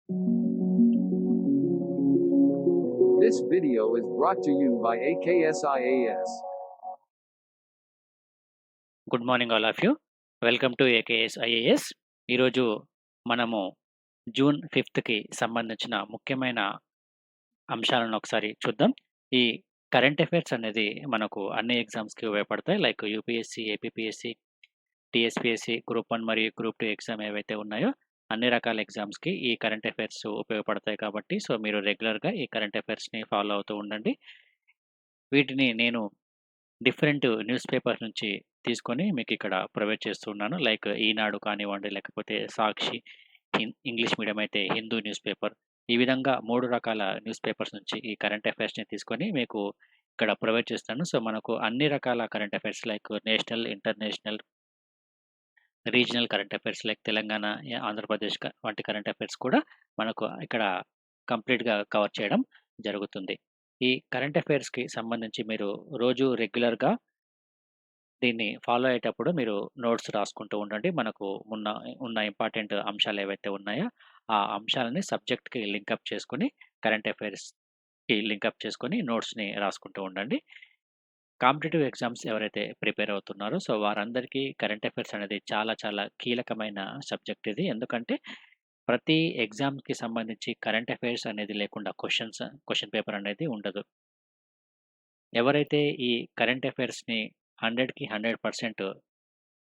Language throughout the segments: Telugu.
This video is brought to you by AKSIAS. Good morning all of you. Welcome to AKS IAS. ఈరోజు మనము జూన్ 5కి సంబంధించిన ముఖ్యమైన అంశాలను ఒకసారి చూద్దాం. ఈ కరెంట్ అఫైర్స్ అనేది మనకు అన్ని ఎగ్జామ్స్‌కి ఉపయోగపడతాయి. Like UPSC, APPSC, TSPSC, group 1 మరియు గ్రూప్ 2 ఎగ్జామ్ ఏవైతే ఉన్నాయో అన్ని రకాల ఎగ్జామ్స్‌కి ఈ కరెంట్ అఫైర్స్ ఉపయోగపడతాయి కాబట్టి మీరు రెగ్యులర్‌గా ఈ కరెంట్ అఫైర్స్‌ని ఫాలో అవుతూ ఉండండి. వీటిని నేను డిఫరెంట్ న్యూస్ పేపర్స్ నుంచి తీసుకొని మీకిక్కడ ప్రొవైడ్ చేస్తూ ఉన్నాను. లైక్ ఈనాడు కానివ్వండి, లేకపోతే సాక్షి, ఇంగ్లీష్ మీడియం అయితే హిందూ న్యూస్ పేపర్. ఈ విధంగా 3 రకాల న్యూస్ పేపర్స్ నుంచి ఈ కరెంట్ అఫైర్స్‌ని తీసుకొని మీకు ఇక్కడ ప్రొవైడ్ చేస్తాను. సో, మనకు అన్ని రకాల current affairs like national, international, regional current affairs like Telangana, Andhra Pradesh వంటి కరెంట్ అఫైర్స్ కూడా మనకు ఇక్కడ కంప్లీట్‌గా కవర్ చేయడం జరుగుతుంది. ఈ కరెంట్ అఫైర్స్‌కి సంబంధించి మీరు రోజు రెగ్యులర్‌గా దీన్ని ఫాలో అయ్యేటప్పుడు మీరు నోట్స్ రాసుకుంటూ ఉండండి. మనకు ఉన్న ఇంపార్టెంట్ అంశాలు ఏవైతే ఉన్నాయో, ఆ అంశాలని సబ్జెక్ట్‌కి లింకప్ చేసుకొని, కరెంట్ అఫైర్స్‌కి లింకప్ చేసుకొని నోట్స్‌ని రాసుకుంటూ ఉండండి. కాంపిటీటివ్ ఎగ్జామ్స్ ఎవరైతే ప్రిపేర్ అవుతున్నారో, సో, వారందరికీ కరెంట్ అఫైర్స్ అనేది చాలా చాలా కీలకమైన సబ్జెక్ట్ ఇది. ఎందుకంటే, ప్రతి ఎగ్జామ్‌కి సంబంధించి కరెంట్ అఫైర్స్ అనేది లేకుండా క్వెషన్ పేపర్ అనేది ఉండదు. ఎవరైతే ఈ కరెంట్ అఫైర్స్‌ని 100కి 100%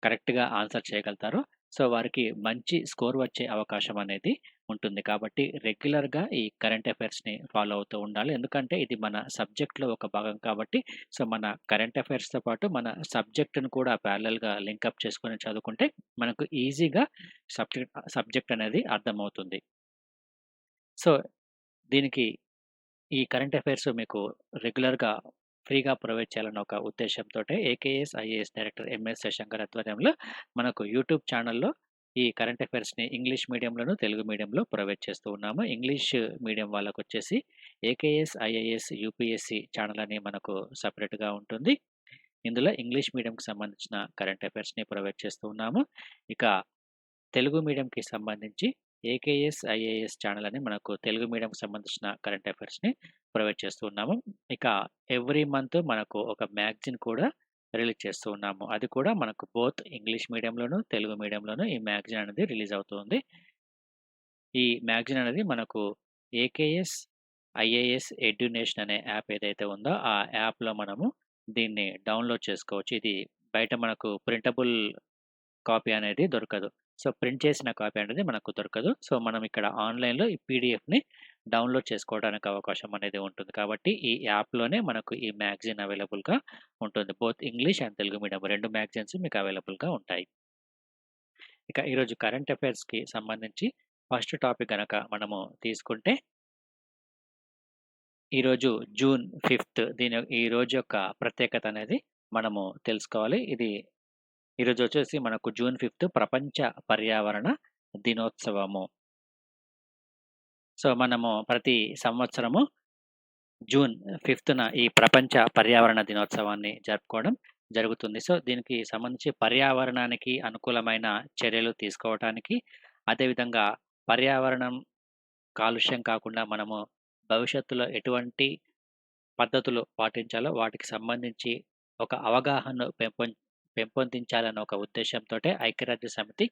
కరెక్ట్‌గా ఆన్సర్ చేయగలుగుతారో, సో, వారికి మంచి స్కోర్ వచ్చే అవకాశం అనేది ఉంటుంది. కాబట్టి రెగ్యులర్‌గా ఈ కరెంట్ అఫైర్స్‌ని ఫాలో అవుతూ ఉండాలి. ఎందుకంటే ఇది మన సబ్జెక్ట్‌లో ఒక భాగం కాబట్టి, సో, మన కరెంట్ అఫైర్స్‌తో పాటు మన సబ్జెక్ట్‌ని కూడా ప్యారలెల్‌గా లింకప్ చేసుకొని చదువుకుంటే మనకు ఈజీగా సబ్జెక్ట్ అనేది అర్థమవుతుంది. సో, దీనికి ఈ కరెంట్ అఫైర్స్ మీకు రెగ్యులర్‌గా ఫ్రీగా ప్రొవైడ్ చేయాలన్న ఒక ఉద్దేశ్యంతోటే AKS, IAS director MS Shashankar ఆధ్వర్యంలో మనకు యూట్యూబ్ ఛానెల్‌లో ఈ కరెంట్ అఫైర్స్‌ని ఇంగ్లీష్ మీడియంలోను, తెలుగు మీడియంలో ప్రొవైడ్ చేస్తూ ఉన్నాము. ఇంగ్లీష్ మీడియం వాళ్ళకొచ్చేసి ఏకేఎస్, ఐఏఎస్, యూపీఎస్‌సి ఛానెల్ అని మనకు సెపరేట్‌గా ఉంటుంది. ఇందులో ఇంగ్లీష్ మీడియంకి సంబంధించిన కరెంట్ అఫైర్స్‌ని ప్రొవైడ్ చేస్తూ ఉన్నాము. ఇక తెలుగు మీడియంకి సంబంధించి ఏకేఎస్, ఐఏఎస్ ఛానెల్ అని మనకు తెలుగు మీడియంకి సంబంధించిన కరెంట్ అఫైర్స్‌ని ప్రొవైడ్ చేస్తూ ఉన్నాము. ఇక ఎవ్రీ మంత్ మనకు ఒక మ్యాగజైన్ కూడా రిలీజ్ చేస్తూ ఉన్నాము. అది కూడా మనకు బోత్ ఇంగ్లీష్ మీడియంలోను, తెలుగు మీడియంలోను ఈ మ్యాగజైన్ అనేది రిలీజ్ అవుతుంది. ఈ మ్యాగజైన్ అనేది మనకు ఏకేఎస్, ఐఏఎస్ ఎడ్యునేషన్ అనే యాప్ ఏదైతే ఉందో, ఆ యాప్‌లో మనము దీన్ని డౌన్‌లోడ్ చేసుకోవచ్చు. ఇది బయట మనకు ప్రింటబుల్ కాపీ అనేది దొరకదు. సో, ప్రింట్ చేసిన కాపీ అనేది మనకు దొరకదు. సో, మనం ఇక్కడ ఆన్‌లైన్‌లో ఈ పీడీఎఫ్‌ని డౌన్‌లోడ్ చేసుకోవడానికి అవకాశం అనేది ఉంటుంది. కాబట్టి ఈ యాప్‌లోనే మనకు ఈ మ్యాగజైన్ అవైలబుల్‌గా ఉంటుంది. Both English and Telugu medium 2 magazines మీకు అవైలబుల్‌గా ఉంటాయి. ఇక ఈరోజు కరెంట్ అఫైర్స్‌కి సంబంధించి ఫస్ట్ టాపిక్ గనక మనము తీసుకుంటే, ఈరోజు జూన్ 5 ఈ రోజు యొక్క ప్రత్యేకత అనేది మనము తెలుసుకోవాలి. ఈరోజొచ్చేసి మనకు జూన్ 5 ప్రపంచ పర్యావరణ దినోత్సవము. సో, మనము ప్రతి సంవత్సరము జూన్ 5న ఈ ప్రపంచ పర్యావరణ దినోత్సవాన్ని జరుపుకోవడం జరుగుతుంది. సో, దీనికి సంబంధించి పర్యావరణానికి అనుకూలమైన చర్యలు తీసుకోవటానికి, అదేవిధంగా పర్యావరణం కాలుష్యం కాకుండా మనము భవిష్యత్తులో ఎటువంటి పద్ధతులు పాటించాలో వాటికి సంబంధించి ఒక అవగాహనను పెంపొందించాలన్న ఒక ఉద్దేశ్యంతోటే ఐక్యరాజ్య సమితి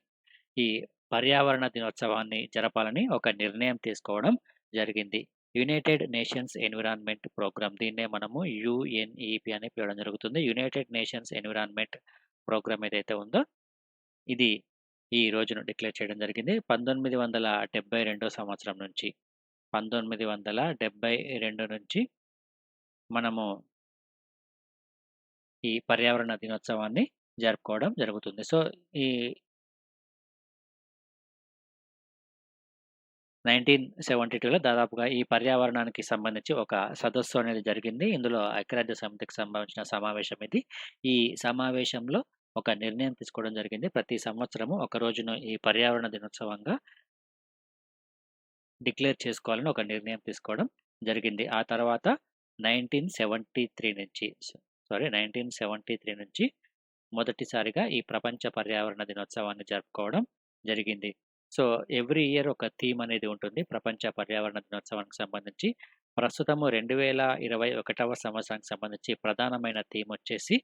ఈ పర్యావరణ దినోత్సవాన్ని జరపాలని ఒక నిర్ణయం తీసుకోవడం జరిగింది. యునైటెడ్ నేషన్స్ ఎన్విరాన్మెంట్ ప్రోగ్రామ్, దీన్నే మనము యుఎన్ఈపీ అని పిలవడం జరుగుతుంది. యునైటెడ్ నేషన్స్ ఎన్విరాన్మెంట్ ప్రోగ్రామ్ ఏదైతే ఉందో, ఇది ఈ రోజును డిక్లేర్ చేయడం జరిగింది. 1972 సంవత్సరం నుంచి 1972 నుంచి మనము ఈ పర్యావరణ దినోత్సవాన్ని జరుపుకోవడం జరుగుతుంది. సో, ఈ 1972లో దాదాపుగా ఈ పర్యావరణానికి సంబంధించి ఒక సదస్సు అనేది జరిగింది. ఇందులో ఐక్యరాజ్య సమితికి సంబంధించిన సమావేశం ఇది. ఈ సమావేశంలో ఒక నిర్ణయం తీసుకోవడం జరిగింది. ప్రతి సంవత్సరము ఒక రోజును ఈ పర్యావరణ దినోత్సవంగా డిక్లేర్ చేసుకోవాలని ఒక నిర్ణయం తీసుకోవడం జరిగింది. ఆ తర్వాత 1973 నుంచి మొదటిసారిగా ఈ ప్రపంచ పర్యావరణ దినోత్సవాన్ని జరుపుకోవడం జరిగింది. సో, ఎవ్రీ ఇయర్ ఒక థీమ్ అనేది ఉంటుంది ప్రపంచ పర్యావరణ దినోత్సవానికి సంబంధించి. ప్రస్తుతము 2021వ సంవత్సరానికి సంబంధించి ప్రధానమైన థీమ్ వచ్చేసి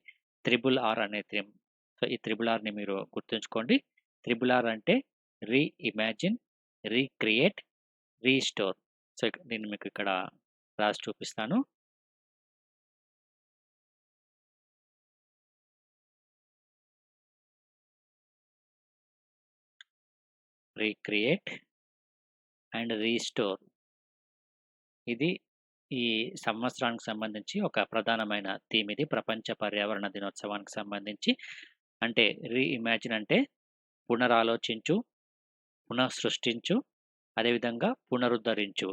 త్రిబుల్ ఆర్ అనే థీమ్. సో, ఈ త్రిబుల్ ఆర్‌ని మీరు గుర్తుంచుకోండి. త్రిబుల్ ఆర్ అంటే రీఇమాజిన్, రీక్రియేట్, రీస్టోర్. సో, దీన్ని మీకు ఇక్కడ రాసి చూపిస్తాను. Recreate and restore. ఇది ఈ సంవత్సరానికి సంబంధించి ఒక ప్రధానమైన థీమ్ ఇది. ప్రపంచ పర్యావరణ దినోత్సవానికి సంబంధించి. అంటే రీఇమాజిన్ అంటే పునరాలోచించు, పునఃసృష్టించు, అదేవిధంగా పునరుద్ధరించు.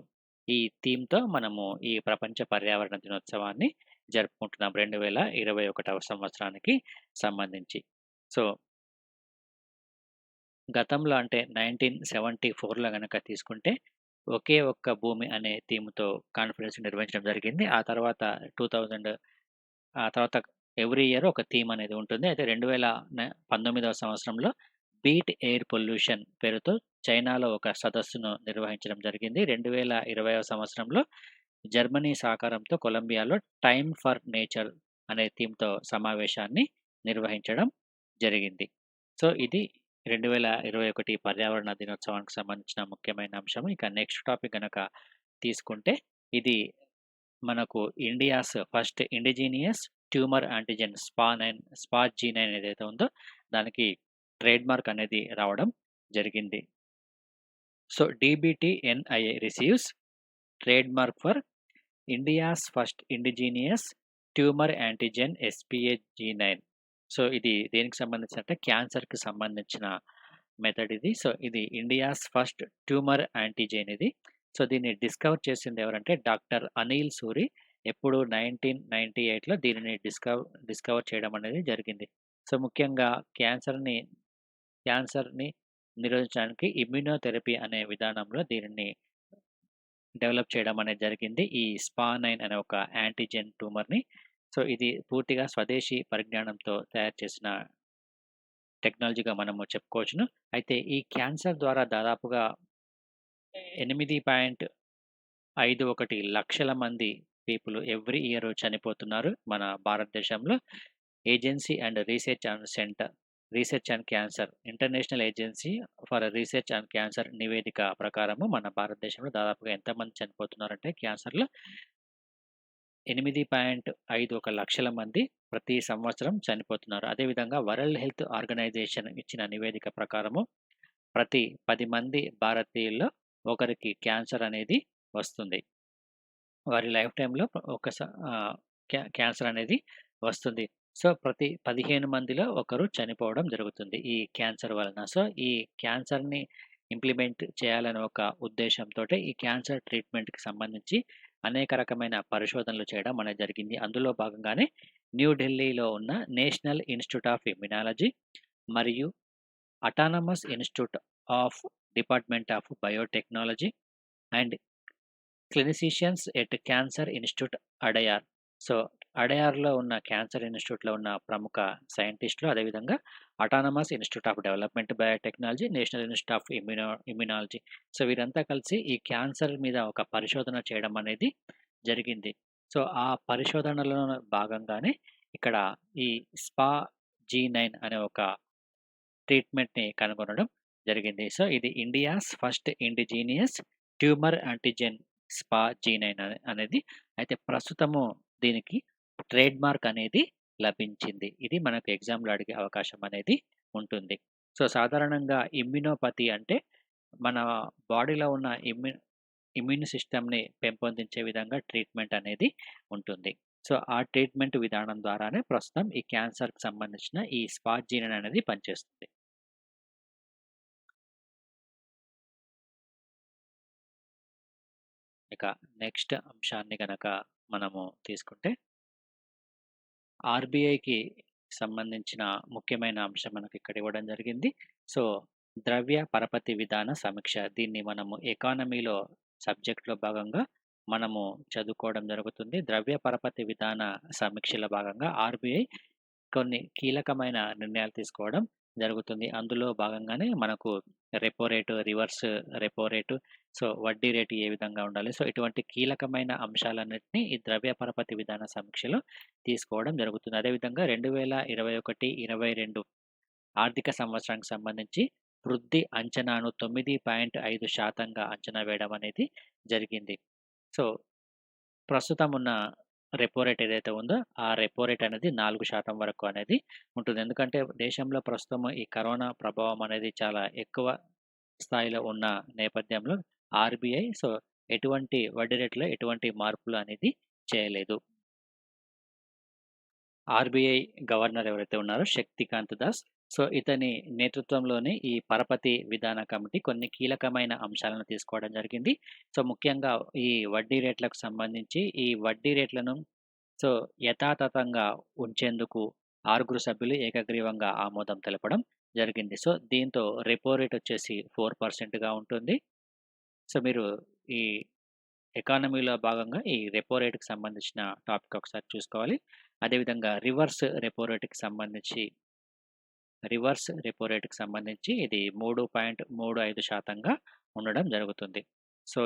ఈ థీమ్‌తో మనము ఈ ప్రపంచ పర్యావరణ దినోత్సవాన్ని జరుపుకుంటున్నాం 2021వ సంవత్సరానికి సంబంధించి. సో, గతంలో అంటే 1974లో గనక తీసుకుంటే ఒకే ఒక్క భూమి అనే థీమ్‌తో కాన్ఫరెన్స్ నిర్వహించడం జరిగింది. ఆ తర్వాత ఎవ్రీ ఇయర్ ఒక థీమ్ అనేది ఉంటుంది. అయితే 2019వ సంవత్సరంలో బీట్ ఎయిర్ పొల్యూషన్ పేరుతో చైనాలో ఒక సదస్సును నిర్వహించడం జరిగింది. 2020వ సంవత్సరంలో జర్మనీ సహకారంతో కొలంబియాలో టైమ్ ఫర్ నేచర్ అనే థీమ్‌తో సమావేశాన్ని నిర్వహించడం జరిగింది. సో, ఇది 2021 పర్యావరణ దినోత్సవానికి సంబంధించిన ముఖ్యమైన అంశం. ఇక నెక్స్ట్ టాపిక్ గనక తీసుకుంటే ఇది మనకు India's first indigenous tumour antigen స్పా-జీ9 ఏదైతే ఉందో దానికి ట్రేడ్ మార్క్ అనేది రావడం జరిగింది. So, DBT NIA receives trade mark for India's first indigenous tumour antigen ఎస్‌పిఏ-జీ9. సో, ఇది దేనికి సంబంధించినంటే క్యాన్సర్‌కి సంబంధించిన మెథడ్ ఇది. సో, ఇది ఇండియాస్ ఫస్ట్ ట్యూమర్ యాంటిజెన్ ఇది. సో, దీన్ని డిస్కవర్ చేసింది ఎవరంటే డాక్టర్ అనిల్ సూరి. ఎప్పుడు 1998లో దీనిని డిస్కవర్ చేయడం అనేది జరిగింది. సో, ముఖ్యంగా క్యాన్సర్‌ని నిరోధించడానికి ఇమ్యునోథెరపీ అనే విధానంలో దీనిని డెవలప్ చేయడం అనేది జరిగింది. ఈ స్పా-9 అనే ఒక యాంటిజెన్ ట్యూమర్‌ని. సో, ఇది పూర్తిగా స్వదేశీ పరిజ్ఞానంతో తయారు చేసిన టెక్నాలజీగా మనము చెప్పుకోవచ్చును. అయితే ఈ క్యాన్సర్ ద్వారా దాదాపుగా 8.51 లక్షల మంది పీపుల్ ఎవ్రీ ఇయర్ చనిపోతున్నారు మన భారతదేశంలో. Agency and research and cancer international agency for research and cancer నివేదిక ప్రకారము మన భారతదేశంలో దాదాపుగా ఎంతమంది చనిపోతున్నారంటే క్యాన్సర్‌లో 8.51 లక్షల మంది ప్రతి సంవత్సరం చనిపోతున్నారు. అదేవిధంగా వరల్డ్ హెల్త్ ఆర్గనైజేషన్ ఇచ్చిన నివేదిక ప్రకారము ప్రతి 10 మంది భారతీయుల్లో ఒకరికి క్యాన్సర్ అనేది వస్తుంది. వారి లైఫ్ టైమ్‌లో క్యాన్సర్ అనేది వస్తుంది. సో, ప్రతి 15 మందిలో ఒకరు చనిపోవడం జరుగుతుంది ఈ క్యాన్సర్ వలన. సో, ఈ క్యాన్సర్‌ని ఇంప్లిమెంట్ చేయాలనే ఒక ఉద్దేశ్యంతోటే ఈ క్యాన్సర్ ట్రీట్మెంట్‌కి సంబంధించి అనేక రకమైన పరిశోధనలు చేయడం అనేది జరిగింది. అందులో భాగంగానే న్యూఢిల్లీలో ఉన్న నేషనల్ ఇన్‌స్టిట్యూట్ ఆఫ్ ఇమ్యునాలజీ మరియు autonomous institute of department of biotechnology and clinicians at cancer institute Adyar. So, అడయార్‌లో ఉన్న క్యాన్సర్ ఇన్‌స్టిట్యూట్‌లో ఉన్న ప్రముఖ సైంటిస్ట్‌లు, అదేవిధంగా autonomous institute of development biotechnology, National Institute of Immunology. So, వీరంతా కలిసి ఈ క్యాన్సర్ మీద ఒక పరిశోధన చేయడం అనేది జరిగింది. సో, ఆ పరిశోధనలో భాగంగానే ఇక్కడ ఈ స్పా-జీ9 అనే ఒక ట్రీట్మెంట్‌ని కనుగొనడం జరిగింది. సో, ఇది India's first indigenous tumour antigen స్పా-జీ9 అనేది. అయితే ప్రస్తుతము దీనికి ట్రేడ్ మార్క్ అనేది లభించింది. ఇది మనకు ఎగ్జామ్‌లో అడిగే అవకాశం అనేది ఉంటుంది. సో, సాధారణంగా ఇమ్యునోపతి అంటే మన బాడీలో ఉన్న ఇమ్యూన్ సిస్టమ్‌ని పెంపొందించే విధంగా ట్రీట్మెంట్ అనేది ఉంటుంది. సో, ఆ ట్రీట్మెంట్ విధానం ద్వారానే ప్రస్తుతం ఈ క్యాన్సర్‌కి సంబంధించిన ఈ స్పా-జీ9 అనేది పనిచేస్తుంది. ఇక నెక్స్ట్ అంశాన్ని గనక మనము తీసుకుంటే ఆర్‌బీఐకి సంబంధించిన ముఖ్యమైన అంశం మనకి ఇక్కడ ఇవ్వడం జరిగింది. సో, ద్రవ్య పరపతి విధాన సమీక్ష. దీన్ని మనము ఎకానమీలో సబ్జెక్ట్‌లో భాగంగా మనము చదువుకోవడం జరుగుతుంది. ద్రవ్య పరపతి విధాన సమీక్షలో భాగంగా ఆర్‌బీఐ కొన్ని కీలకమైన నిర్ణయాలు తీసుకోవడం జరుగుతుంది. అందులో భాగంగానే మనకు repo rate, reverse repo rate, so వడ్డీ రేటు ఏ విధంగా ఉండాలి. సో ఇటువంటి కీలకమైన అంశాలన్నిటిని ఈ ద్రవ్య పరపతి విధాన సమీక్షలో తీసుకోవడం జరుగుతుంది. అదేవిధంగా 2021, 22 ఆర్థిక సంవత్సరానికి సంబంధించి వృద్ధి అంచనాను 9.5% అంచనా వేయడం అనేది జరిగింది. సో ప్రస్తుతం ఉన్న రెపో రేట్ ఏదైతే ఉందో, ఆ రెపో రేట్ అనేది 4% వరకు అనేది ఉంటుంది. ఎందుకంటే దేశంలో ప్రస్తుతం ఈ కరోనా ప్రభావం అనేది చాలా ఎక్కువ స్థాయిలో ఉన్న నేపథ్యంలో ఆర్‌బీఐ ఎటువంటి వడ్డీ రేట్‌లో ఎటువంటి మార్పులు అనేది చేయలేదు. ఆర్‌బీఐ గవర్నర్ ఎవరైతే ఉన్నారో శక్తికాంత్ దాస్. ఇతని నేతృత్వంలోనే ఈ పరపతి విధాన కమిటీ కొన్ని కీలకమైన అంశాలను తీసుకోవడం జరిగింది. ముఖ్యంగా ఈ వడ్డీ రేట్లకు సంబంధించి ఈ వడ్డీ రేట్లను సో, యథాతథంగా ఉంచేందుకు 6 సభ్యులు ఏకగ్రీవంగా ఆమోదం తెలపడం జరిగింది. దీంతో రెపో రేట్ వచ్చేసి 4%గా ఉంటుంది. మీరు ఈ ఎకానమీలో భాగంగా ఈ రెపో రేట్‌కి సంబంధించిన టాపిక్ ఒకసారి చూసుకోవాలి. అదేవిధంగా రివర్స్ రెపో రేట్‌కి సంబంధించి ఇది 3.35%గా ఉండడం జరుగుతుంది.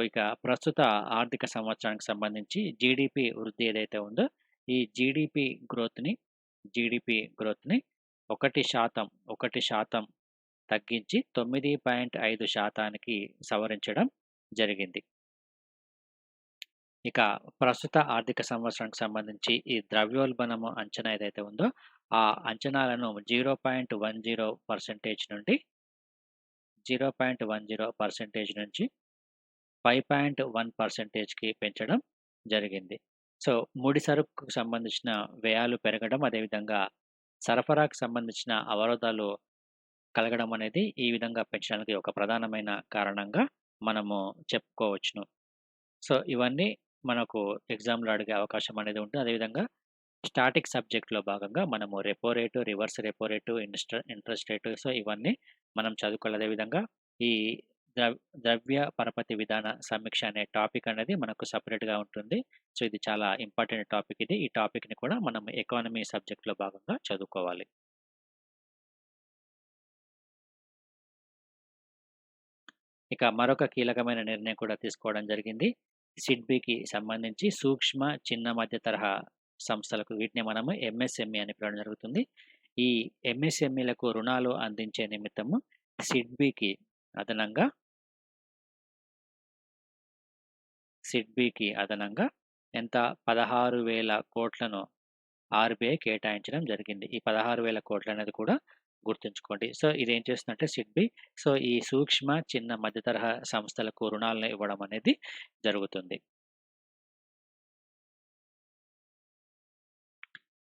ఇక ప్రస్తుత ఆర్థిక సంవత్సరానికి సంబంధించి జీడీపీ వృద్ధి ఏదైతే ఉందో, ఈ జీడీపీ గ్రోత్‌ని 1% తగ్గించి 9.5%కి సవరించడం జరిగింది. ఇక ప్రస్తుత ఆర్థిక సంవత్సరానికి సంబంధించి ఈ ద్రవ్యోల్బణము అంచనా ఏదైతే ఉందో, ఆ అంచనాలను 0.10% నుండి 0.10% నుంచి 5.1%కి పెంచడం జరిగింది. ముడి సరుకుకు సంబంధించిన వ్యయాలు పెరగడం, అదేవిధంగా సరఫరాకు సంబంధించిన అవరోధాలు కలగడం అనేది ఈ విధంగా పెంచడానికి ఒక ప్రధానమైన కారణంగా మనము చెప్పుకోవచ్చును. ఇవన్నీ మనకు ఎగ్జామ్‌లో అడిగే అవకాశం అనేది ఉంటుంది. అదేవిధంగా స్టాటిక్ సబ్జెక్ట్‌లో భాగంగా మనము repo rate, reverse repo rate, interest rate ఇవన్నీ మనం చదువుకోవాలి. అదేవిధంగా ఈ ద్రవ్య పరపతి విధాన సమీక్ష అనే టాపిక్ అనేది మనకు సెపరేట్‌గా ఉంటుంది. ఇది చాలా ఇంపార్టెంట్ టాపిక్ ఇది. ఈ టాపిక్‌ని కూడా మనం ఎకానమీ సబ్జెక్ట్‌లో భాగంగా చదువుకోవాలి. ఇక మరొక కీలకమైన నిర్ణయం కూడా తీసుకోవడం జరిగింది. సిడ్బీకి సంబంధించి సూక్ష్మ, చిన్న, మధ్య తరహా సంస్థలకు వీటిని మనము ఎంఎస్ఎంఈ అని పిలవడం జరుగుతుంది. ఈ ఎంఎస్ఎంఈలకు రుణాలు అందించే నిమిత్తము సిడ్బీకి అదనంగా ఎంత 16,000 కోట్లను ఆర్‌బీఐ కేటాయించడం జరిగింది. ఈ 16,000 కోట్లనేది కూడా గుర్తుంచుకోండి. ఇదేం చేస్తుందంటే సిడ్బీ ఈ సూక్ష్మ, చిన్న, మధ్య తరహా సంస్థలకు రుణాలను ఇవ్వడం అనేది జరుగుతుంది.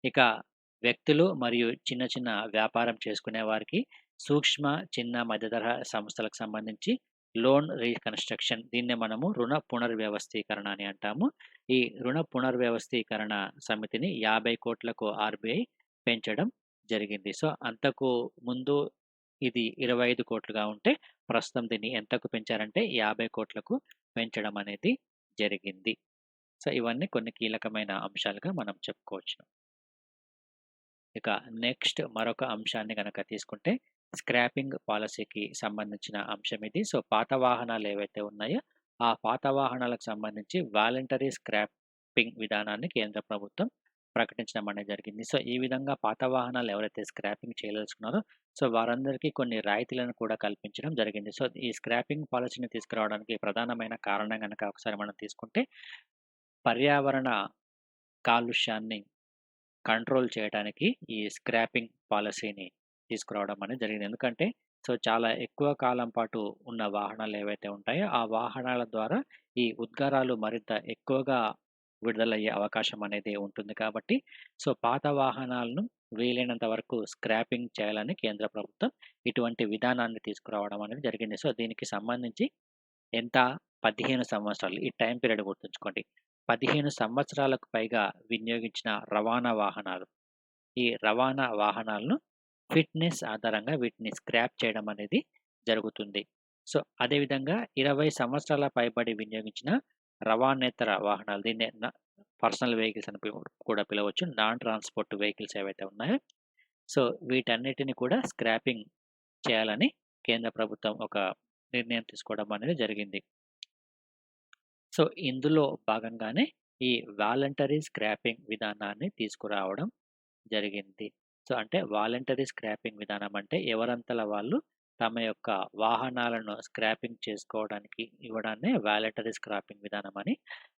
ఇక వ్యక్తులు మరియు చిన్న చిన్న వ్యాపారం చేసుకునే వారికి సూక్ష్మ, చిన్న, మధ్య తరహా సంస్థలకు సంబంధించి లోన్ రీకన్‌స్ట్రక్షన్ దీన్నే మనము రుణ పునర్వ్యవస్థీకరణ అని అంటాము. ఈ రుణ పునర్వ్యవస్థీకరణ సమితిని 50 కోట్లకు ఆర్‌బీఐ పెంచడం జరిగింది. అంతకు ముందు ఇది 25 కోట్లుగా ఉంటే ప్రస్తుతం దీన్ని ఎంతకు పెంచారంటే 50 కోట్లకు పెంచడం అనేది జరిగింది. ఇవన్నీ కొన్ని కీలకమైన అంశాలుగా మనం చెప్పుకోవచ్చును. ఇక నెక్స్ట్ మరొక అంశాన్ని గనక తీసుకుంటే స్క్రాపింగ్ పాలిసీకి సంబంధించిన అంశం ఇది. పాత వాహనాలు ఏవైతే ఉన్నాయో, ఆ పాత వాహనాలకు సంబంధించి వాలంటరీ స్క్రాపింగ్ విధానాన్ని కేంద్ర ప్రభుత్వం ప్రకటించడం అనేది జరిగింది. ఈ విధంగా పాత వాహనాలు ఎవరైతే స్క్రాపింగ్ చేయదలుచుకున్నారో, వారందరికీ కొన్ని రాయితీలను కూడా కల్పించడం జరిగింది. ఈ స్క్రాపింగ్ పాలిసీని తీసుకురావడానికి ప్రధానమైన కారణం గనక ఒకసారి మనం తీసుకుంటే, పర్యావరణ కాలుష్యాన్ని కంట్రోల్ చేయడానికి ఈ స్క్రాపింగ్ పాలిసీని తీసుకురావడం అనేది జరిగింది. ఎందుకంటే చాలా ఎక్కువ కాలం పాటు ఉన్న వాహనాలు ఏవైతే ఉంటాయో, ఆ వాహనాల ద్వారా ఈ ఉద్గారాలు మరింత ఎక్కువగా విడుదలయ్యే అవకాశం అనేది ఉంటుంది కాబట్టి, పాత వాహనాలను వీలైనంత వరకు స్క్రాపింగ్ చేయాలని కేంద్ర ప్రభుత్వం ఇటువంటి విధానాన్ని తీసుకురావడం అనేది జరిగింది. దీనికి సంబంధించి ఎంత 15 సంవత్సరాలు ఈ టైమ్ పీరియడ్ గుర్తుంచుకోండి. 15 సంవత్సరాలకు పైగా వినియోగించిన రవాణా వాహనాలు. ఈ రవాణా వాహనాలను ఫిట్‌నెస్ ఆధారంగా వీటిని స్క్రాప్ చేయడం అనేది జరుగుతుంది. అదేవిధంగా 20 సంవత్సరాల పైబడి వినియోగించిన రవాణేతర వాహనాలు దీన్నే పర్సనల్ వెహికల్స్ అని కూడా పిలవచ్చు. నాన్ ట్రాన్స్‌పోర్ట్ వెహికల్స్ ఏవైతే ఉన్నాయో, సో, వీటన్నిటిని కూడా స్క్రాపింగ్ చేయాలని కేంద్ర ప్రభుత్వం ఒక నిర్ణయం తీసుకోవడం అనేది జరిగింది. సో, ఇందులో భాగంగానే ఈ వాలంటరీ స్క్రాపింగ్ విధానాన్ని తీసుకురావడం జరిగింది. సో, అంటే వాలంటరీ స్క్రాపింగ్ విధానం అంటే ఎవరంతల వాళ్ళు తమ యొక్క వాహనాలను స్క్రాపింగ్ చేసుకోవడానికి ఇవ్వడాన్నే వాలంటరీ స్క్రాపింగ్ విధానం అని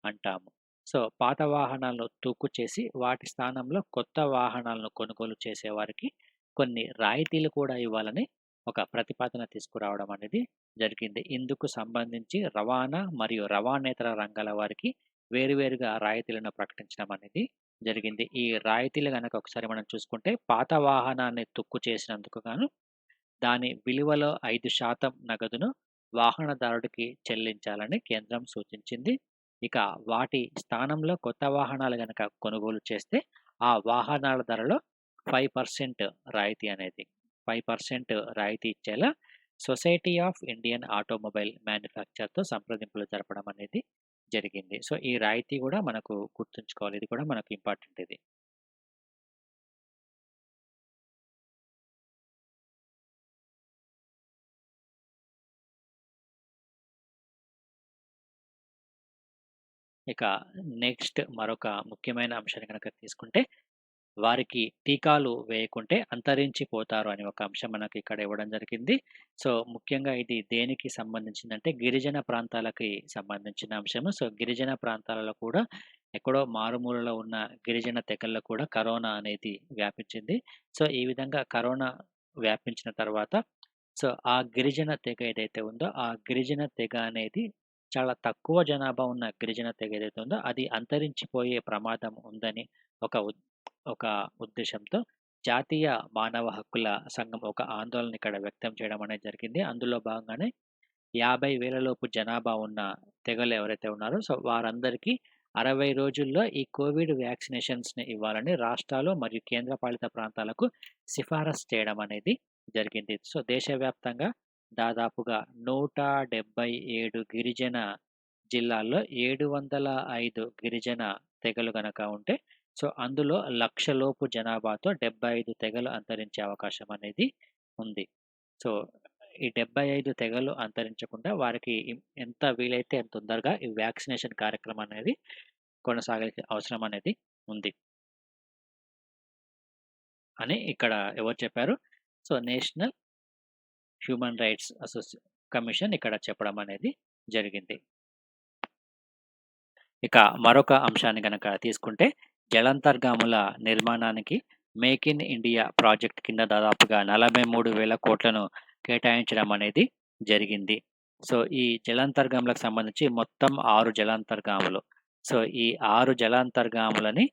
అంటాము. సో, పాత వాహనాలను తుక్కు చేసి వాటి స్థానంలో కొత్త వాహనాలను కొనుగోలు చేసేవారికి కొన్ని రాయితీలు కూడా ఇవ్వాలని ఒక ప్రతిపాదన తీసుకురావడం అనేది జరిగింది. ఇందుకు సంబంధించి రవాణా మరియు రవాణేతర రంగాల వారికి వేరువేరుగా రాయితీలను ప్రకటించడం అనేది జరిగింది. ఈ రాయితీలు గనక ఒకసారి మనం చూసుకుంటే పాత వాహనాన్ని తుక్కు చేసినందుకు గాను దాని విలువలో 5% నగదును వాహనదారుడికి చెల్లించాలని కేంద్రం సూచించింది. ఇక వాటి స్థానంలో కొత్త వాహనాలు గనక కొనుగోలు చేస్తే ఆ వాహనాల ధరలో 5% రాయితీ అనేది 5% రాయితీ ఇచ్చేలా సొసైటీ ఆఫ్ ఇండియన్ ఆటోమొబైల్ మ్యానుఫ్యాక్చర్‌తో సంప్రదింపులు జరపడం అనేది జరిగింది. సో, ఈ రాయితీ గూడా మనకు గుర్తుంచుకోవాలి. ఇది కూడా మనకు ఇంపార్టెంట్ ఇది. ఇక నెక్స్ట్ మరొక ముఖ్యమైన అంశాన్ని గనక తీసుకుంటే, వారికి టీకాలు వేయకుంటే అంతరించిపోతారు అని ఒక అంశం మనకి ఇక్కడ ఇవ్వడం జరిగింది. సో, ముఖ్యంగా ఇది దేనికి సంబంధించిందంటే గిరిజన ప్రాంతాలకి సంబంధించిన అంశము. సో, గిరిజన ప్రాంతాలలో కూడా ఎక్కడో మారుమూలలో ఉన్న గిరిజన తెగల్లో కూడా కరోనా అనేది వ్యాపించింది. సో, ఈ విధంగా కరోనా వ్యాపించిన తర్వాత ఆ గిరిజన తెగ ఏదైతే ఉందో, ఆ గిరిజన తెగ అనేది చాలా తక్కువ జనాభా ఉన్న గిరిజన తెగ ఏదైతే ఉందో, అది అంతరించిపోయే ప్రమాదం ఉందని ఒక ఒక ఉద్దేశ్యంతో జాతీయ మానవ హక్కుల సంఘం ఒక ఆందోళన ఇక్కడ వ్యక్తం చేయడం అనేది జరిగింది. అందులో భాగంగానే 50,000 లోపు జనాభా ఉన్న తెగలు ఎవరైతే ఉన్నారో, వారందరికీ 60 రోజుల్లో ఈ కోవిడ్ వ్యాక్సినేషన్స్‌ని ఇవ్వాలని రాష్ట్రాలు మరియు కేంద్రపాలిత ప్రాంతాలకు సిఫారసు చేయడం అనేది జరిగింది. సో, దేశవ్యాప్తంగా దాదాపుగా 177 గిరిజన జిల్లాల్లో 705 గిరిజన తెగలు గనక ఉంటే, అందులో 1,00,000 లోపు జనాభాతో 75 తెగలు అంతరించే అవకాశం అనేది ఉంది. సో, ఈ 75 తెగలు అంతరించకుండా వారికి ఎంత వీలైతే అంత తొందరగా ఈ వ్యాక్సినేషన్ కార్యక్రమం అనేది కొనసాగాల్సిన అవసరం అనేది ఉంది. అని ఇక్కడ ఎవరు చెప్పారు? నేషనల్ హ్యూమన్ రైట్స్ కమిషన్ ఇక్కడ చెప్పడం అనేది జరిగింది. ఇక మరొక అంశాన్ని గనక తీసుకుంటే, జలాంతర్గాముల నిర్మాణానికి మేక్ ఇన్ ఇండియా ప్రాజెక్ట్ కింద దాదాపుగా 43,000 కోట్లను కేటాయించడం అనేది జరిగింది. ఈ జలాంతర్గాములకు సంబంధించి మొత్తం 6 జలాంతర్గాములు. ఈ 6 జలాంతర్గాములని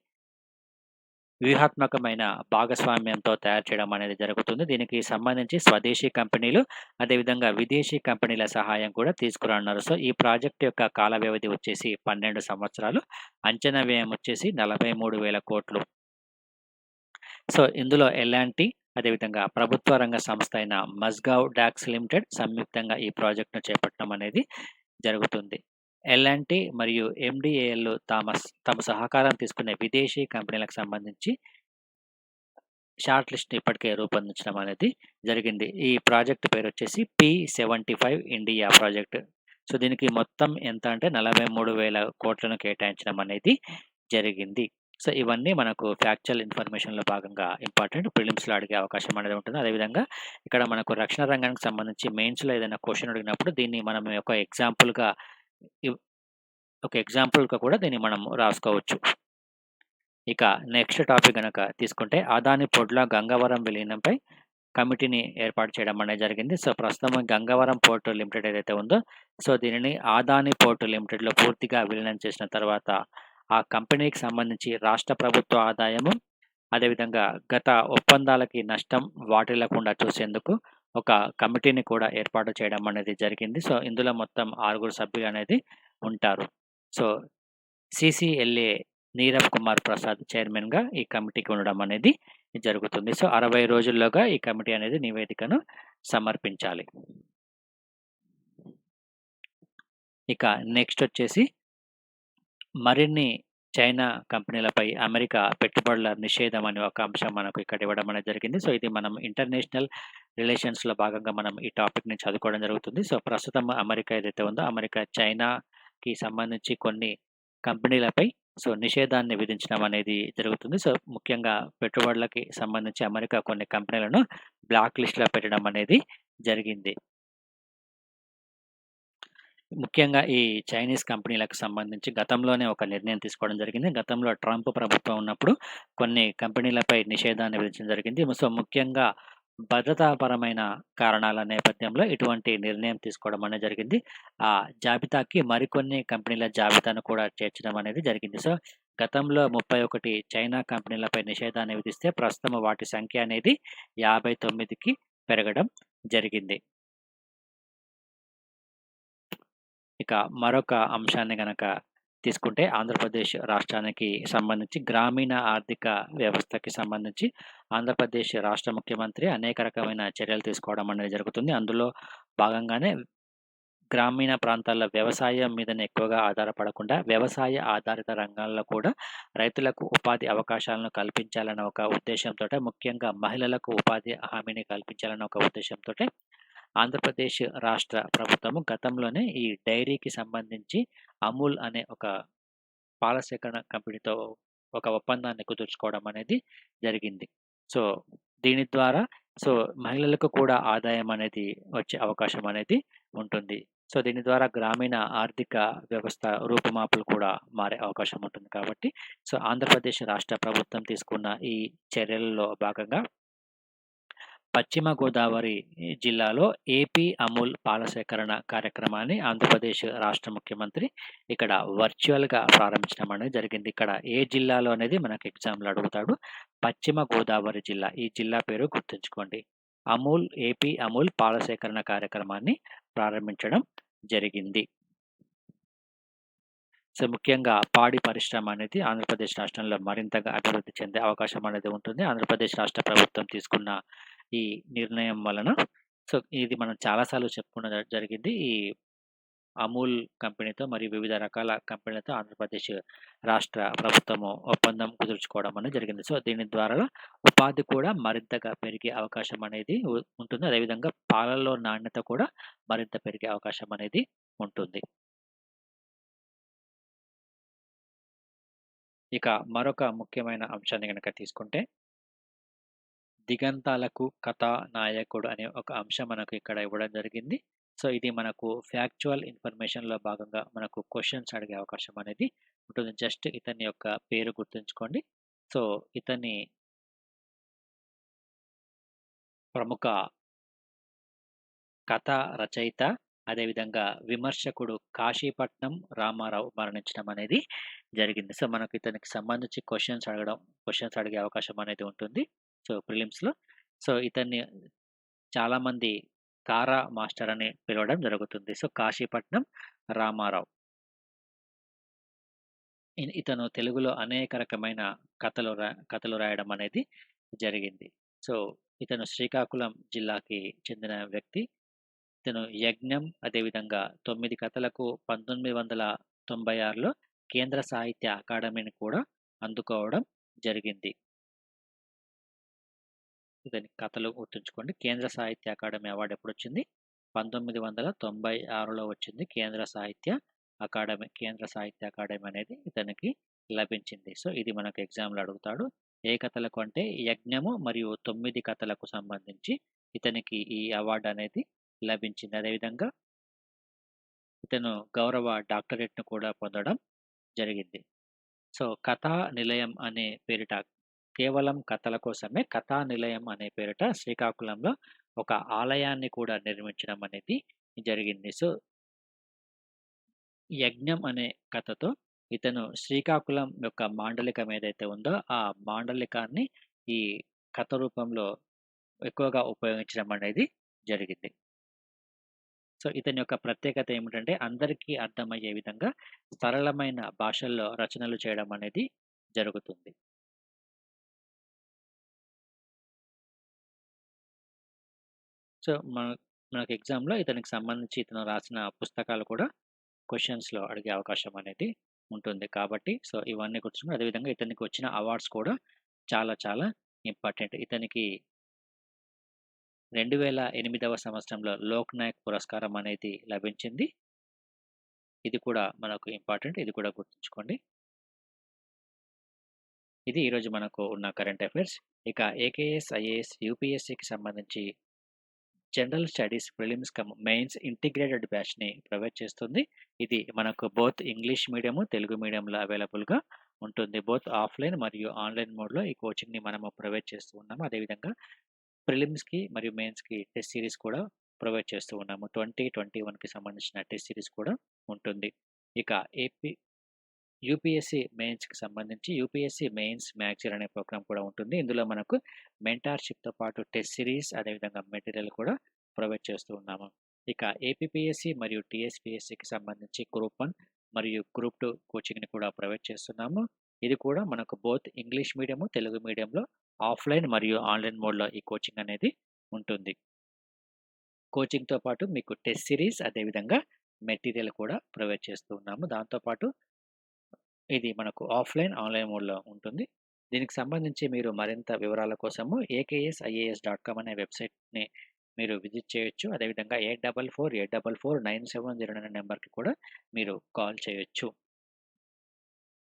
వ్యూహాత్మకమైన భాగస్వామ్యంతో తయారు చేయడం అనేది జరుగుతుంది. దీనికి సంబంధించి స్వదేశీ కంపెనీలు, అదేవిధంగా విదేశీ కంపెనీల సహాయం కూడా తీసుకురానున్నారు. ఈ ప్రాజెక్ట్ యొక్క కాల వ్యవధి వచ్చేసి 12 సంవత్సరాలు. అంచనా వ్యయం వచ్చేసి 43,000 కోట్లు. ఇందులో ఎల్&టీ అదేవిధంగా ప్రభుత్వ రంగ సంస్థ అయిన మస్గావ్ డాక్స్ లిమిటెడ్ సంయుక్తంగా ఈ ప్రాజెక్ట్‌ను చేపట్టడం అనేది జరుగుతుంది. ఎల్&టీ మరియు ఎండీఏఎల్‌లు తమ సహకారం తీసుకునే విదేశీ కంపెనీలకు సంబంధించి షార్ట్ లిస్ట్‌ని ఇప్పటికే రూపొందించడం అనేది జరిగింది. ఈ ప్రాజెక్ట్ పేరొచ్చేసి P75 ఇండియా ప్రాజెక్ట్. దీనికి మొత్తం ఎంత అంటే 43,000 కోట్లను కేటాయించడం అనేది జరిగింది. ఇవన్నీ మనకు ఫ్యాక్చువల్ ఇన్ఫర్మేషన్‌లో భాగంగా ఇంపార్టెంట్ ప్రిలిమ్స్‌లో అడిగే అవకాశం అనేది ఉంటుంది. అదేవిధంగా ఇక్కడ మనకు రక్షణ రంగానికి సంబంధించి మెయిన్స్‌లో ఏదైనా క్వెషన్ అడిగినప్పుడు దీన్ని మనం ఒక ఎగ్జాంపుల్‌గా కూడా దీన్ని మనం రాసుకోవచ్చు. ఇక నెక్స్ట్ టాపిక్ గనక తీసుకుంటే, అదాని పోర్ట్‌ల గంగవరం విలీనంపై కమిటీని ఏర్పాటు చేయడం అనేది జరిగింది. ప్రస్తుతం గంగవరం పోర్ట్ లిమిటెడ్ ఏదైతే ఉందో, దీనిని అదాని పోర్ట్ లిమిటెడ్‌లో పూర్తిగా విలీనం చేసిన తర్వాత ఆ కంపెనీకి సంబంధించి రాష్ట్ర ప్రభుత్వ ఆదాయము, అదేవిధంగా గత ఒప్పందాలకి నష్టం వాటిల్లకుండా చూసేందుకు ఒక కమిటీని కూడా ఏర్పాటు చేయడం అనేది జరిగింది. ఇందులో మొత్తం 6 సభ్యులు అనేది ఉంటారు. సీసీఎల్ఏ నీరవ్ కుమార్ ప్రసాద్ చైర్మన్‌గా ఈ కమిటీకి ఉండడం అనేది జరుగుతుంది. 60 రోజుల్లోగా ఈ కమిటీ అనేది నివేదికను సమర్పించాలి. ఇక నెక్స్ట్ వచ్చేసి మరిన్ని చైనా కంపెనీలపై అమెరికా పెట్టుబడుల నిషేధం అనే ఒక అంశం మనకు ఇక్కడ ఇవ్వడం అనేది జరిగింది. సో, ఇది మనం ఇంటర్నేషనల్ రిలేషన్స్‌లో భాగంగా మనం ఈ టాపిక్‌ని చదువుకోవడం జరుగుతుంది. సో, ప్రస్తుతం అమెరికా ఏదైతే ఉందో అమెరికా చైనాకి సంబంధించి కొన్ని కంపెనీలపై నిషేధాన్ని విధించడం అనేది జరుగుతుంది. సో, ముఖ్యంగా పెట్టుబడులకి సంబంధించి అమెరికా కొన్ని కంపెనీలను బ్లాక్ లిస్ట్‌లో పెట్టడం అనేది జరిగింది. ముఖ్యంగా ఈ చైనీస్ కంపెనీలకు సంబంధించి గతంలోనే ఒక నిర్ణయం తీసుకోవడం జరిగింది. గతంలో ట్రంప్ ప్రభుత్వం ఉన్నప్పుడు కొన్ని కంపెనీలపై నిషేధాన్ని విధించడం జరిగింది. సో, ముఖ్యంగా భద్రతాపరమైన కారణాల నేపథ్యంలో ఇటువంటి నిర్ణయం తీసుకోవడం అనేది జరిగింది. ఆ జాబితాకి మరికొన్ని కంపెనీల జాబితాను కూడా చేర్చడం అనేది జరిగింది. సో, గతంలో 31 చైనా కంపెనీలపై నిషేధాన్ని విధిస్తే ప్రస్తుతం వాటి సంఖ్య అనేది 59కి పెరగడం జరిగింది. ఇక మరొక అంశాన్ని గనక తీసుకుంటే ఆంధ్రప్రదేశ్ రాష్ట్రానికి సంబంధించి గ్రామీణ ఆర్థిక వ్యవస్థకి సంబంధించి ఆంధ్రప్రదేశ్ రాష్ట్ర ముఖ్యమంత్రి అనేక రకమైన చర్యలు తీసుకోవడం అనేది జరుగుతుంది. అందులో భాగంగానే గ్రామీణ ప్రాంతాల్లో వ్యవసాయం మీదనే ఎక్కువగా ఆధారపడకుండా వ్యవసాయ ఆధారిత రంగాల్లో కూడా రైతులకు ఉపాధి అవకాశాలను కల్పించాలన్న ఒక ఉద్దేశ్యంతోటే, ముఖ్యంగా మహిళలకు ఉపాధి హామీని కల్పించాలన్న ఒక ఉద్దేశ్యంతోటే ఆంధ్రప్రదేశ్ రాష్ట్ర ప్రభుత్వము గతంలోనే ఈ డైరీకి సంబంధించి అమూల్ అనే ఒక పాల సేకరణ కంపెనీతో ఒక ఒప్పందాన్ని కుదుర్చుకోవడం అనేది జరిగింది. సో, దీని ద్వారా మహిళలకు కూడా ఆదాయం అనేది వచ్చే అవకాశం అనేది ఉంటుంది. సో, దీని ద్వారా గ్రామీణ ఆర్థిక వ్యవస్థ రూపుమాపులు కూడా మారే అవకాశం ఉంటుంది కాబట్టి, ఆంధ్రప్రదేశ్ రాష్ట్ర ప్రభుత్వం తీసుకున్న ఈ చర్యలలో భాగంగా పశ్చిమ గోదావరి జిల్లాలో ఏపీ అమూల్ పాల సేకరణ కార్యక్రమాన్ని ఆంధ్రప్రదేశ్ రాష్ట్ర ముఖ్యమంత్రి ఇక్కడ వర్చువల్‌గా ప్రారంభించడం అనేది జరిగింది. ఇక్కడ ఏ జిల్లాలో అనేది మనకు ఎగ్జామ్‌లో అడుగుతాడు. పశ్చిమ గోదావరి జిల్లా. ఈ జిల్లా పేరు గుర్తుంచుకోండి. ఏపీ అమూల్ పాల సేకరణ కార్యక్రమాన్ని ప్రారంభించడం జరిగింది. సో, ముఖ్యంగా పాడి పరిశ్రమ అనేది ఆంధ్రప్రదేశ్ రాష్ట్రంలో మరింతగా అభివృద్ధి చెందే అవకాశం అనేది ఉంటుంది. ఆంధ్రప్రదేశ్ రాష్ట్ర ప్రభుత్వం తీసుకున్న ఈ నిర్ణయం వలన. ఇది మనం చాలా సార్లు చెప్పుకోవడం జరిగింది. ఈ అమూల్ కంపెనీతో మరియు వివిధ రకాల కంపెనీలతో ఆంధ్రప్రదేశ్ రాష్ట్ర ప్రభుత్వము ఒప్పందం కుదుర్చుకోవడం అనేది జరిగింది. సో, దీని ద్వారా ఉపాధి కూడా మరింతగా పెరిగే అవకాశం అనేది ఉంటుంది. అదేవిధంగా పాలల్లో నాణ్యత కూడా మరింత పెరిగే అవకాశం అనేది ఉంటుంది. ఇక మరొక ముఖ్యమైన అంశాన్ని గనక తీసుకుంటే, దిగంతాలకు కథానాయకుడు అనే ఒక అంశం మనకు ఇక్కడ ఇవ్వడం జరిగింది. సో, ఇది మనకు ఫ్యాక్చువల్ ఇన్ఫర్మేషన్‌లో భాగంగా మనకు క్వెషన్స్ అడిగే అవకాశం అనేది ఉంటుంది. జస్ట్ ఇతని యొక్క పేరు గుర్తుంచుకోండి. సో, ఇతని ప్రముఖ కథా రచయిత, అదేవిధంగా విమర్శకుడు కాశీపట్నం రామారావు మరణించడం అనేది జరిగింది. సో, మనకు ఇతనికి సంబంధించి క్వెషన్స్ అడిగే అవకాశం అనేది ఉంటుంది. సో, ప్రిలిమ్స్‌లో. సో, ఇతన్ని చాలామంది కారా మాస్టర్ అని పిలవడం జరుగుతుంది. సో, కాశీపట్నం రామారావు. ఇతను తెలుగులో అనేక రకమైన కథలు రాయడం అనేది జరిగింది. సో, ఇతను శ్రీకాకుళం జిల్లాకి చెందిన వ్యక్తి. ఇతను 'యజ్ఞం' అదేవిధంగా 9 కథలకు 1996లో కేంద్ర సాహిత్య అకాడమీని కూడా అందుకోవడం జరిగింది. ఇతని కథలు గుర్తుంచుకోండి. కేంద్ర సాహిత్య అకాడమీ అవార్డ్ ఎప్పుడొచ్చింది? 1996లో వచ్చింది. కేంద్ర సాహిత్య అకాడమీ అనేది ఇతనికి లభించింది. సో, ఇది మనకు ఎగ్జామ్‌లో అడుగుతాడు. ఏ కథలకు అంటే 'యజ్ఞము' మరియు 9 కథలకు సంబంధించి ఇతనికి ఈ అవార్డ్ అనేది లభించింది. అదేవిధంగా ఇతను గౌరవ డాక్టరేట్‌ను కూడా పొందడం జరిగింది. సో, కథా నిలయం అనే పేరిట కేవలం కథల కోసమే కథా నిలయం అనే పేరిట శ్రీకాకుళంలో ఒక ఆలయాన్ని కూడా నిర్మించడం అనేది జరిగింది. సో, 'యజ్ఞం' అనే కథతో ఇతను శ్రీకాకుళం యొక్క మాండలికం ఏదైతే ఉందో, ఆ మాండలికాన్ని ఈ కథ రూపంలో ఎక్కువగా ఉపయోగించడం అనేది జరిగింది. సో, ఇతని యొక్క ప్రత్యేకత ఏమిటంటే అందరికీ అర్థమయ్యే విధంగా సరళమైన భాషల్లో రచనలు చేయడం అనేది జరుగుతుంది. సో, మనకు ఎగ్జామ్‌లో ఇతనికి సంబంధించి ఇతను రాసిన పుస్తకాలు కూడా క్వెషన్స్‌లో అడిగే అవకాశం అనేది ఉంటుంది. కాబట్టి సో, ఇవన్నీ గుర్తుంచుకొని అదేవిధంగా ఇతనికి వచ్చిన అవార్డ్స్ కూడా చాలా చాలా ఇంపార్టెంట్. ఇతనికి 2008వ సంవత్సరంలో లోక్ నాయక్ పురస్కారం అనేది లభించింది. ఇది కూడా మనకు ఇంపార్టెంట్. ఇది కూడా గుర్తుంచుకోండి. ఇది ఈరోజు మనకు ఉన్న కరెంట్ అఫైర్స్. ఇక ఏకేఎస్, ఐఏఎస్, యూపీఎస్సీకి సంబంధించి general studies prelims cum mains integrated బ్యాచ్‌ని ప్రొవైడ్ చేస్తుంది. ఇది మనకు బోత్ ఇంగ్లీష్ మీడియము, తెలుగు మీడియంలో అవైలబుల్‌గా ఉంటుంది. బోత్ ఆఫ్‌లైన్ మరియు ఆన్‌లైన్ మోడ్‌లో ఈ కోచింగ్‌ని మనము ప్రొవైడ్ చేస్తూ ఉన్నాము. అదేవిధంగా ప్రిలిమ్స్‌కి మరియు మెయిన్స్‌కి టెస్ట్ సిరీస్ కూడా ప్రొవైడ్ చేస్తూ ఉన్నాము. 2021కి సంబంధించిన టెస్ట్ సిరీస్ కూడా ఉంటుంది. ఇక యూపీఎస్సీ మెయిన్స్‌కి సంబంధించి యూపీఎస్సీ మెయిన్స్ మ్యాగజైన్ అనే ప్రోగ్రామ్ కూడా ఉంటుంది. ఇందులో మనకు మెంటార్‌షిప్‌తో పాటు టెస్ట్ సిరీస్ అదేవిధంగా మెటీరియల్ కూడా ప్రొవైడ్ చేస్తూ ఉన్నాము. ఇక ఏపీపీఎస్సీ మరియు టీఎస్‌పీఎస్సీకి సంబంధించి గ్రూప్ 1 మరియు గ్రూప్ 2 కోచింగ్‌ని కూడా ప్రొవైడ్ చేస్తున్నాము. ఇది కూడా మనకు బోత్ ఇంగ్లీష్ మీడియము, తెలుగు మీడియంలో ఆఫ్‌లైన్ మరియు ఆన్‌లైన్ మోడ్‌లో ఈ కోచింగ్ అనేది ఉంటుంది. కోచింగ్‌తో పాటు మీకు టెస్ట్ సిరీస్ అదేవిధంగా మెటీరియల్ కూడా ప్రొవైడ్ చేస్తూ ఉన్నాము. దాంతో పాటు ఇది మనకు ఆఫ్‌లైన్, ఆన్‌లైన్ మోడ్‌లో ఉంటుంది. దీనికి సంబంధించి మీరు మరింత వివరాల కోసము akసిas.com అనే వెబ్‌సైట్‌ని మీరు విజిట్ చేయొచ్చు. అదేవిధంగా 8448449709 అనే నంబర్‌కి కూడా మీరు కాల్ చేయొచ్చు.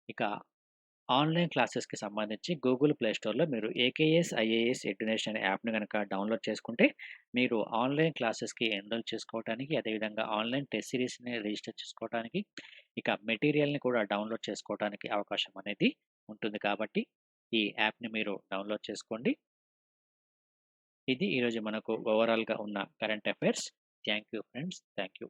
ఇక ఆన్‌లైన్ క్లాసెస్‌కి సంబంధించి గూగుల్ ప్లే స్టోర్‌లో మీరు ఏకేఎస్ ఐఏఎస్ ఎడ్యునేషన్ అనే యాప్‌ని గనక డౌన్‌లోడ్ చేసుకుంటే, మీరు ఆన్‌లైన్ క్లాసెస్‌కి ఎన్రోల్ చేసుకోవటానికి, అదేవిధంగా ఆన్‌లైన్ టెస్ట్ సిరీస్‌ని రిజిస్టర్ చేసుకోవటానికి, ఇక మెటీరియల్‌ని కూడా డౌన్‌లోడ్ చేసుకోవటానికి అవకాశం అనేది ఉంటుంది. కాబట్టి ఈ యాప్‌ని మీరు డౌన్‌లోడ్ చేసుకోండి. ఇది ఈరోజు మనకు ఓవరాల్‌గా ఉన్న current affairs. Thank you friends. Thank you.